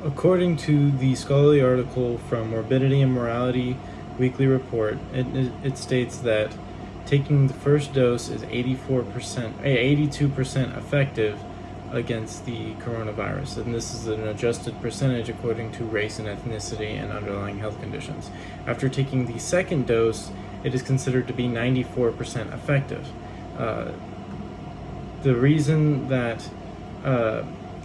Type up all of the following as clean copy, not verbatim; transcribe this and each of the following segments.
According to the scholarly article from Morbidity and Mortality Weekly Report, it states that taking the first dose is 82% effective against the coronavirus, and this is an adjusted percentage according to race and ethnicity and underlying health conditions. After taking the second dose, it is considered to be 94% effective. The reason that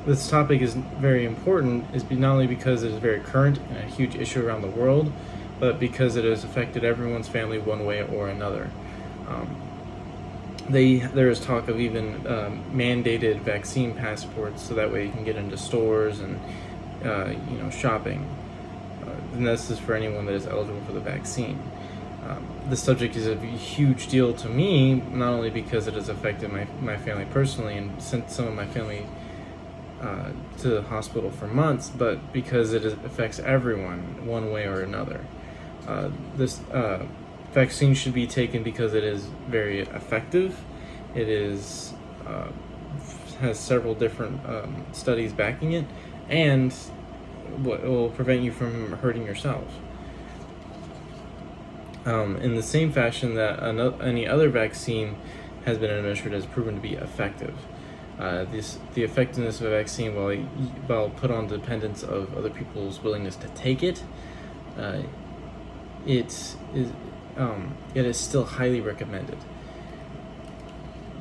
this topic is very important is not only because it is very current and a huge issue around the world, but because it has affected everyone's family one way or another. There is talk of even mandated vaccine passports, so that way you can get into stores and shopping. And this is for anyone that is eligible for the vaccine. This subject is a huge deal to me, not only because it has affected my family personally and sent some of my family to the hospital for months, but because it affects everyone one way or another. This vaccine should be taken because it is very effective. It is has several different studies backing it, and it will prevent you from hurting yourself. In the same fashion that any other vaccine has been administered has proven to be effective. The effectiveness of a vaccine, while put on dependence of other people's willingness to take it, it is still highly recommended.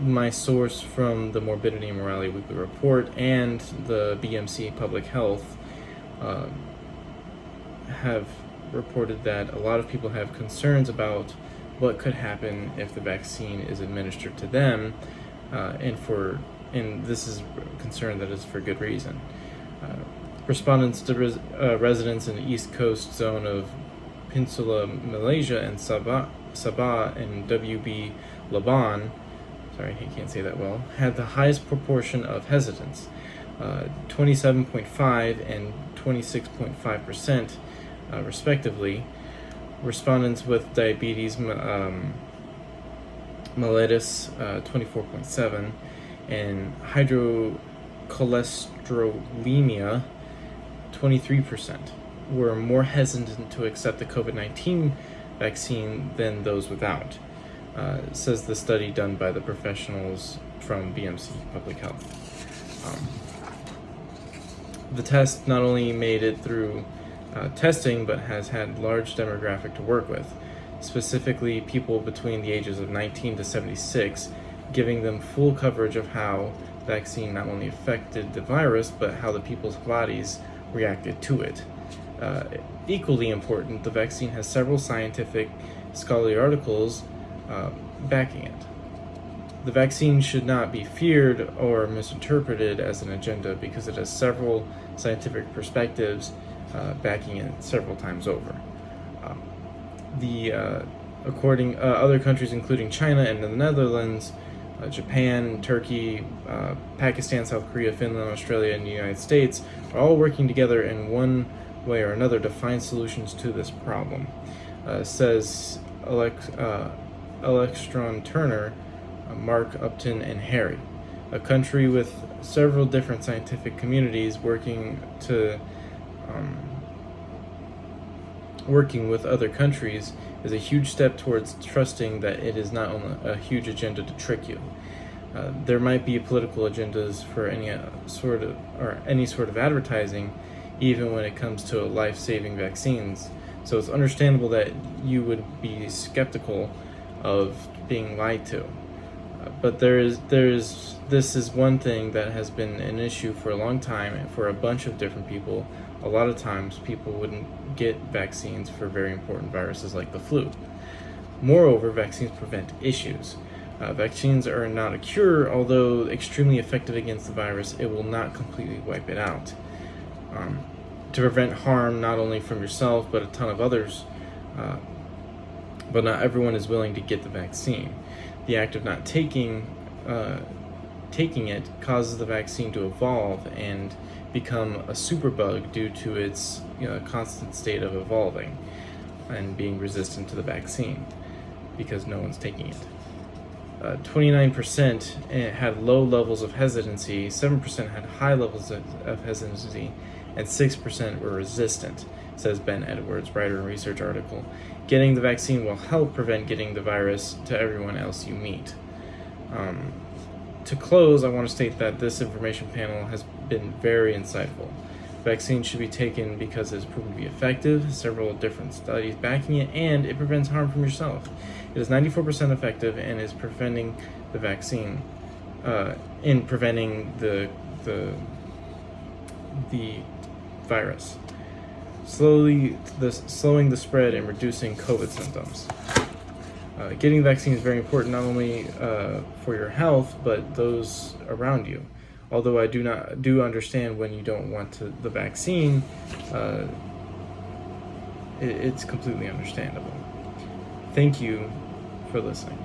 My source from the Morbidity and Mortality Weekly Report and the BMC Public Health have reported that a lot of people have concerns about what could happen if the vaccine is administered to them, and this is a concern that is for good reason. Respondents to residents in the East Coast zone of Peninsula Malaysia and Sabah and WB Laban, sorry, I can't say that well, had the highest proportion of hesitance, 27.5 and 26.5%, respectively. Respondents with diabetes mellitus, 24.7, and hydrocholesteremia, 23%, were more hesitant to accept the COVID-19 vaccine than those without, says the study done by the professionals from BMC Public Health. The test not only made it through testing, but has had large demographic to work with, specifically people between the ages of 19 to 76, giving them full coverage of how the vaccine not only affected the virus, but how the people's bodies reacted to it. Equally important, the vaccine has several scientific scholarly articles backing it. The vaccine should not be feared or misinterpreted as an agenda because it has several scientific perspectives backing it several times over. According other countries, including China and the Netherlands, Japan, Turkey, Pakistan, South Korea, Finland, Australia, and the United States, are all working together in one way or another to find solutions to this problem, says Alexstron Turner, Mark Upton, and Harry. A country with several different scientific communities working with other countries is a huge step towards trusting that it is not only a huge agenda to trick you. There might be political agendas for any sort of advertising, even when it comes to life-saving vaccines. So it's understandable that you would be skeptical of being lied to. But this is one thing that has been an issue for a long time and for a bunch of different people. A lot of times people wouldn't get vaccines for very important viruses like the flu. Moreover, vaccines prevent issues. Vaccines are not a cure, although extremely effective against the virus, it will not completely wipe it out. To prevent harm not only from yourself but a ton of others, but not everyone is willing to get the vaccine. The act of not taking it causes the vaccine to evolve and become a superbug due to its constant state of evolving and being resistant to the vaccine because no one's taking it. 29% had low levels of hesitancy, 7% had high levels of hesitancy, and 6% were resistant, says Ben Edwards, writer and research article. Getting the vaccine will help prevent getting the virus to everyone else you meet. To close, I want to state that this information panel has been very insightful. Vaccine should be taken because it's proven to be effective, several different studies backing it, and it prevents harm from yourself. It is 94% effective and is preventing the vaccine, in preventing the virus, slowing the spread and reducing COVID symptoms. Getting the vaccine is very important, not only for your health, but those around you. Although I do understand when you don't want the vaccine, it's completely understandable. Thank you for listening.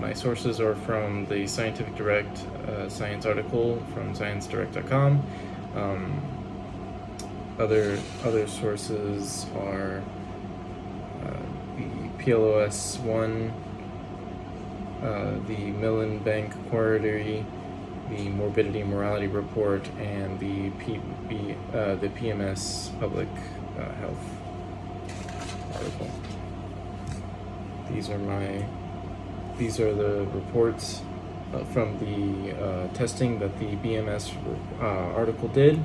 My sources are from the Scientific Direct science article from ScienceDirect.com. Other sources are the PLOS One, the Millen Bank Quarterly, the Morbidity and Mortality Report, and the PMS Public Health article. These are the reports from the testing that the BMS article did.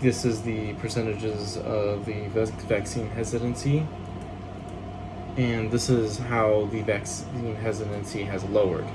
This is the percentages of the vaccine hesitancy, and this is how the vaccine hesitancy has lowered.